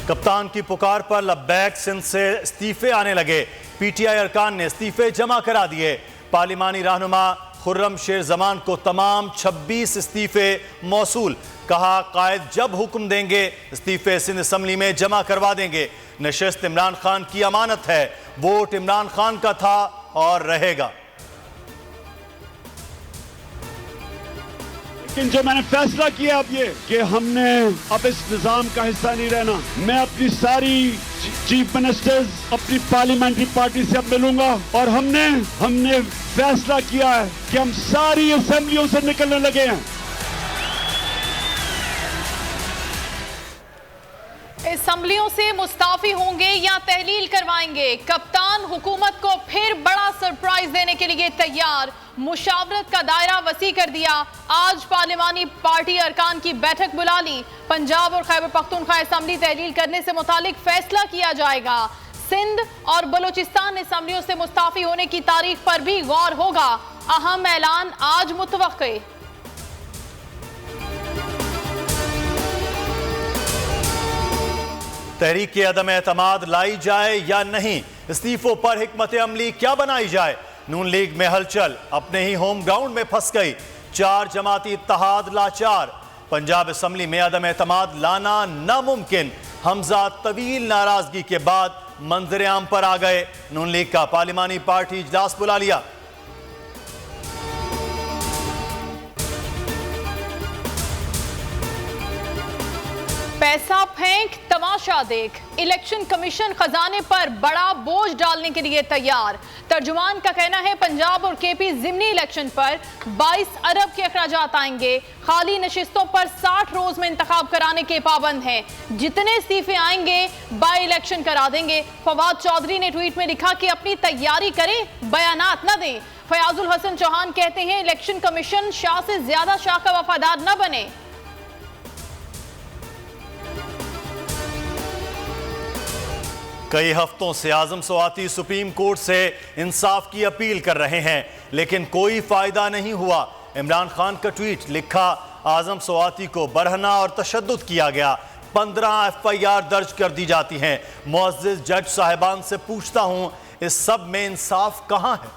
कप्तान की पुकार पर लब्बैक सिंध से इस्तीफे आने लगे। पीटीआई अरकान ने इस्तीफे जमा करा दिए। पार्लिमानी रहनुमा खुर्रम शेर जमान को तमाम 26 इस्तीफे मौसूल। कहा, कायद जब हुक्म देंगे इस्तीफे सिंध असम्बली में जमा करवा देंगे। नशिस्त इमरान खान की अमानत है, वोट इमरान खान का था और रहेगा। लेकिन जो मैंने फैसला किया अब ये कि हमने अब इस निजाम का हिस्सा नहीं रहना। मैं अपनी सारी चीफ मिनिस्टर्स, अपनी पार्लियामेंट्री पार्टी से अब मिलूंगा और हमने फैसला किया है कि हम सारी असेंबलियों से निकलने लगे हैं। असम्बलियों से मुस्ताफी होंगे या तहलील करवाएंगे। कप्तान हुकूमत को फिर बड़ा सरप्राइज देने के लिए तैयार। मुशावरत का दायरा वसी कर दिया। आज पार्लिमानी पार्टी अरकान की बैठक बुला ली। पंजाब और खैबर पख्तूनख्वा असम्बली तहलील करने से मुतालिक फैसला किया जाएगा। सिंध और बलूचिस्तान असम्बलियों से मुस्ताफी होने की तारीख पर भी गौर होगा। अहम ऐलान आज मुतवक्के। तहरीक अदम एतमाद लाई जाए या नहीं, इस्तीफों पर हिकमत अमली क्या बनाई जाए। नून लीग में हलचल, अपने ही होम ग्राउंड में फंस गई। 4 जमाती इत्तेहाद लाचार। पंजाब असम्बली में अदम एतमाद लाना नामुमकिन। हमजा तवील नाराजगी के बाद मंजर आम पर आ गए। नून लीग का पार्लिमानी पार्टी इजलास बुला लिया। पैसा फेंक तमाशा देख। इलेक्शन कमीशन खजाने पर बड़ा बोझ डालने के लिए तैयार। तर्जुमान का कहना है पंजाब और केपी जिमनी इलेक्शन पर 22 अरब के अखराजात आएंगे। खाली नशिस्तों पर 60 रोज में इंतखाब कराने के पाबंद हैं। जितने इस्तीफे आएंगे बाई इलेक्शन करा देंगे। फवाद चौधरी ने ट्वीट में लिखा कि अपनी तैयारी करें, बयानात न दें। फयाजुल हसन चौहान कहते हैं इलेक्शन कमीशन शाह से ज्यादा शाह का वफादार न बने। कई हफ्तों से आजम स्वाति सुप्रीम कोर्ट से इंसाफ की अपील कर रहे हैं, लेकिन कोई फायदा नहीं हुआ। इमरान खान का ट्वीट लिखा, आजम स्वाति को बरहना और तशद्दुद किया गया। 15 FIR दर्ज कर दी जाती हैं। मुअज़्ज़िज़ जज साहिबान से पूछता हूं, इस सब में इंसाफ कहां है।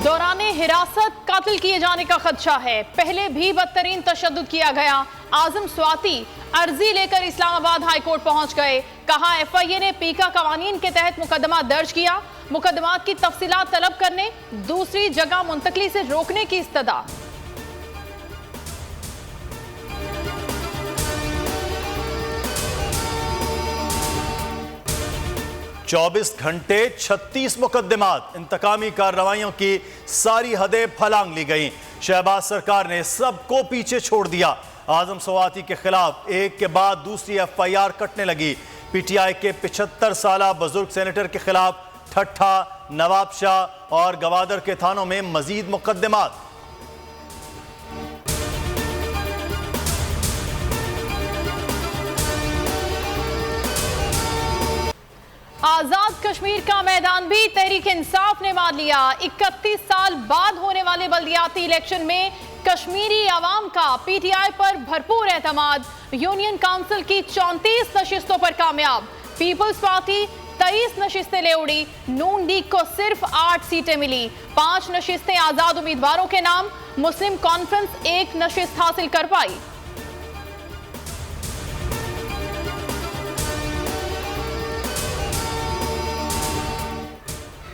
दौराने हिरासत कातिल किए जाने का खदशा है। पहले भी बदतरीन तशद्दुद किया गया। आजम स्वाति अर्जी लेकर इस्लामाबाद हाई कोर्ट पहुंच गए। कहा FIA ने पीका कवानीन के तहत मुकदमा दर्ज किया। मुकदमात की तफसीलात तलब करने, दूसरी जगह मुंतकली से रोकने की इस्तदा। 24 घंटे 36 मुकदमात। इंतकामी कार्रवाइयों की सारी हदें फलांग ली गई। शहबाज सरकार ने सबको पीछे छोड़ दिया। आजम स्वाति के खिलाफ एक के बाद दूसरी FIR कटने लगी। PTI के 75 साला बुजुर्ग सेनेटर के खिलाफ ठट्ठा, नवाबशाह और गवादर के थानों में मजीद मुकदमात। आजाद कश्मीर का मैदान भी तहरीक इंसाफ ने मान लिया। 31 साल बाद होने वाले बल्दियाती इलेक्शन में कश्मीरी आवाम का PTI पर भरपूर एतमाद। यूनियन काउंसिल की 34 नशिस्तों पर कामयाब। पीपल्स पार्टी 23 नशिस्तें ले उड़ी। नून लीग को सिर्फ 8 सीटें मिली। 5 नशिस्तें आजाद उम्मीदवारों के नाम। मुस्लिम कॉन्फ्रेंस 1 नशिस्त हासिल कर पाई।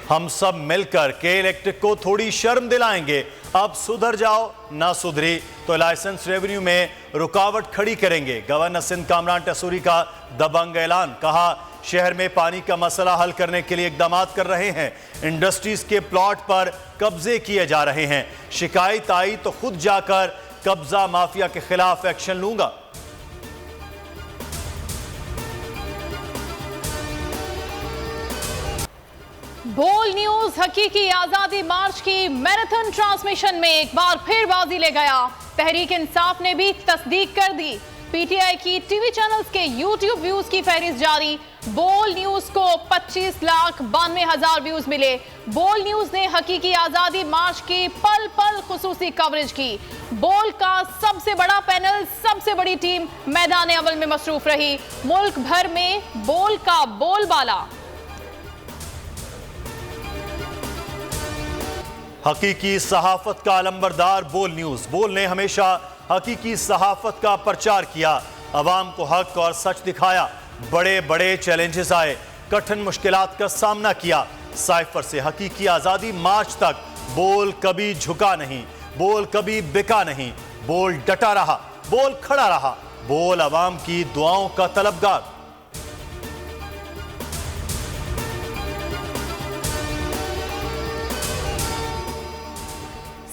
हम सब मिलकर के इलेक्ट्रिक को थोड़ी शर्म दिलाएंगे। अब सुधर जाओ, ना सुधरी तो लाइसेंस रेवेन्यू में रुकावट खड़ी करेंगे। गवर्नर सिंध कामरान टसूरी का दबंग ऐलान। कहा, शहर में पानी का मसला हल करने के लिए इकदाम कर रहे हैं। इंडस्ट्रीज के प्लॉट पर कब्जे किए जा रहे हैं। शिकायत आई तो खुद जाकर कब्जा माफिया के खिलाफ एक्शन लूंगा। बोल न्यूज हकीकी आजादी मार्च की मैराथन ट्रांसमिशन में एक बार फिर बाजी ले गया। तहरीक इंसाफ ने भी तस्दीक कर दी। PTI की टीवी चैनल्स के YouTube व्यूज की फहरिस्त जारी। बोल न्यूज को 25,92,000 व्यूज मिले। बोल न्यूज ने हकीकी आजादी मार्च की पल पल खुसूसी कवरेज की। बोल का सबसे बड़ा पैनल, सबसे बड़ी टीम मैदान अव्वल में मसरूफ रही। मुल्क भर में बोल का बोलबाला। हकीकी सहाफत का अलंबरदार बोल न्यूज। बोल ने हमेशा हकीकी सहाफत का प्रचार किया, अवाम को हक और सच दिखाया। बड़े बड़े चैलेंजेस आए, कठिन मुश्किलात का सामना किया। साइफर से हकीकी आजादी मार्च तक बोल कभी झुका नहीं, बोल कभी बिका नहीं। बोल डटा रहा, बोल खड़ा रहा, बोल अवाम की दुआओं का तलबगार।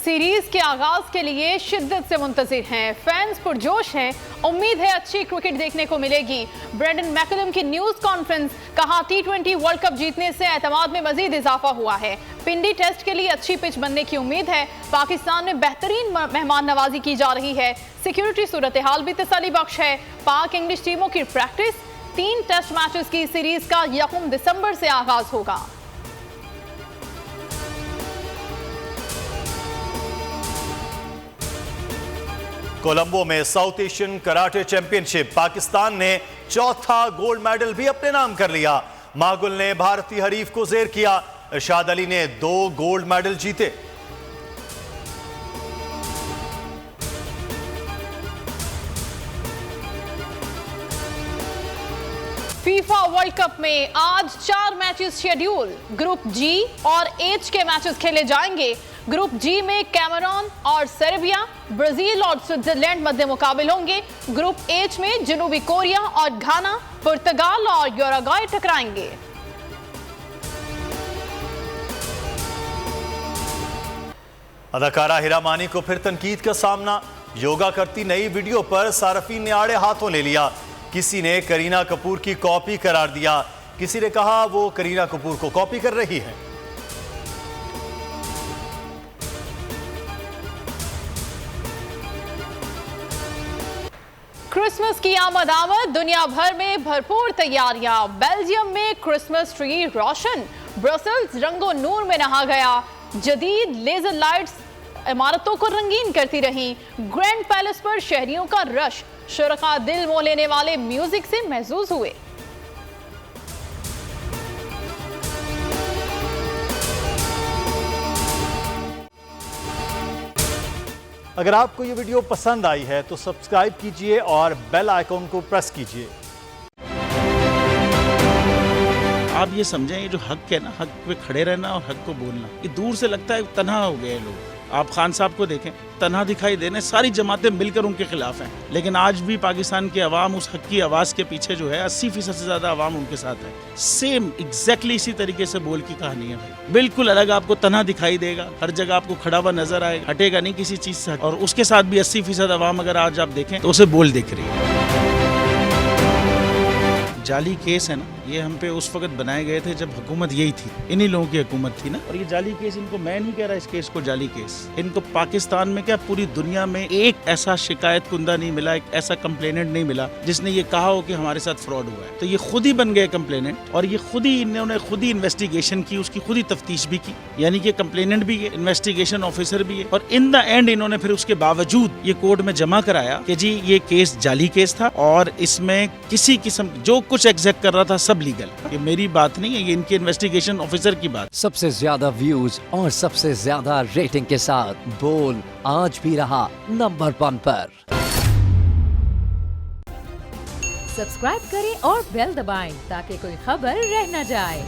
सीरीज के आगाज के लिए शिद्दत से मुंतजिर हैं, फैंस पुरजोश हैं। उम्मीद है अच्छी क्रिकेट देखने को मिलेगी। ब्रेंडन मैकलम की न्यूज कॉन्फ्रेंस, कहा T20 वर्ल्ड कप जीतने से एतमाद में मजीद इजाफा हुआ है। पिंडी टेस्ट के लिए अच्छी पिच बनने की उम्मीद है। पाकिस्तान में बेहतरीन मेहमान नवाजी की जा रही है। सिक्योरिटी सूरत हाल भी तसल्ली बख्श है। पाक इंग्लिश टीमों की प्रैक्टिस, 3 टेस्ट मैचेस की सीरीज का 1 दिसंबर से आगाज होगा। कोलंबो में south Asian karate championship, Pakistan ने चौथा गोल्ड मेडल भी अपने नाम कर लिया। मागुल ने भारतीय हरीफ को जेर किया। इरशाद अली ने 2 गोल्ड मेडल जीते। फीफा वर्ल्ड कप में आज 4 मैचेस शेड्यूल। ग्रुप जी और एच के मैचेस खेले जाएंगे। ग्रुप जी में कैमरून और सर्बिया, ब्राजील और स्विट्जरलैंड मध्य मुकाबले होंगे। ग्रुप एच में जनूबी कोरिया और घाना, पुर्तगाल और यूरुग्वे टकराएंगे। अदाकारा हिरा मानी को फिर तनकीद का सामना। योगा करती नई वीडियो पर सार्फिन ने आड़े हाथों ले लिया। किसी ने करीना कपूर की कॉपी करार दिया, किसी ने कहा वो करीना कपूर को कॉपी कर रही है। क्रिसमस की आमद दुनिया भर में भरपूर तैयारियां। बेल्जियम में क्रिसमस ट्री रोशन, ब्रसेल्स रंगो नूर में नहा गया। जदीद लेजर लाइट्स इमारतों को रंगीन करती रहीं। ग्रैंड पैलेस पर शहरियों का रश, शुरका दिल मोह लेने वाले म्यूजिक से महसूस हुए। अगर आपको ये वीडियो पसंद आई है तो सब्सक्राइब कीजिए और बेल आइकॉन को प्रेस कीजिए। आप ये समझें, ये जो हक है ना, हक पे खड़े रहना और हक को बोलना, ये दूर से लगता है तन्हा हो गए लोग। आप खान साहब को देखें, तन्हा दिखाई देने, सारी जमातें मिलकर उनके खिलाफ हैं। लेकिन आज भी पाकिस्तान की आवाम उस हक की आवाज़ के पीछे जो है 80% से ज़्यादा आवाम उनके साथ है। सेम एग्जैक्टली इसी तरीके से बोल की कहानी है भाई। बिल्कुल अलग आपको तन्हा दिखाई देगा, हर जगह आपको खड़ा हुआ नजर आएगा, हटेगा नहीं किसी चीज़ से। और उसके साथ भी 80% आवाम अगर आज आप देखें तो उसे बोल दिख रही है। जाली केस है ना, ये हम पे उस वक्त बनाए गए थे जब हुकूमत यही थी, इन्हीं लोगों की हुकूमत थी ना। और ये जाली केस, इनको मैं नहीं कह रहा इस केस को जाली केस, इनको पाकिस्तान में क्या पूरी दुनिया में एक ऐसा शिकायत कुंदा नहीं मिला, एक ऐसा कंप्लेनेंट नहीं मिला जिसने ये कहा हो कि हमारे साथ फ्रॉड हुआ है। तो ये खुद ही बन गए कंप्लेनेंट और ये खुद ही इन्होंने खुद ही इन्वेस्टिगेशन की, उसकी खुद ही तफ्तीश भी की। यानी कि कंप्लेनेंट भी है, इन्वेस्टिगेशन ऑफिसर भी है। और इन द एंड इन्होंने फिर उसके बावजूद ये कोर्ट में जमा कराया कि जी ये केस जाली केस था और इसमें किसी किस्म जो कुछ एग्जैक्ट कर रहा था सब लीगल। ये मेरी बात नहीं है, ये इनके इन्वेस्टिगेशन ऑफिसर की बात। सबसे ज्यादा व्यूज और सबसे ज्यादा रेटिंग के साथ बोल आज भी रहा नंबर 1 पर। सब्सक्राइब करें और बेल दबाएं ताकि कोई खबर रह न जाए।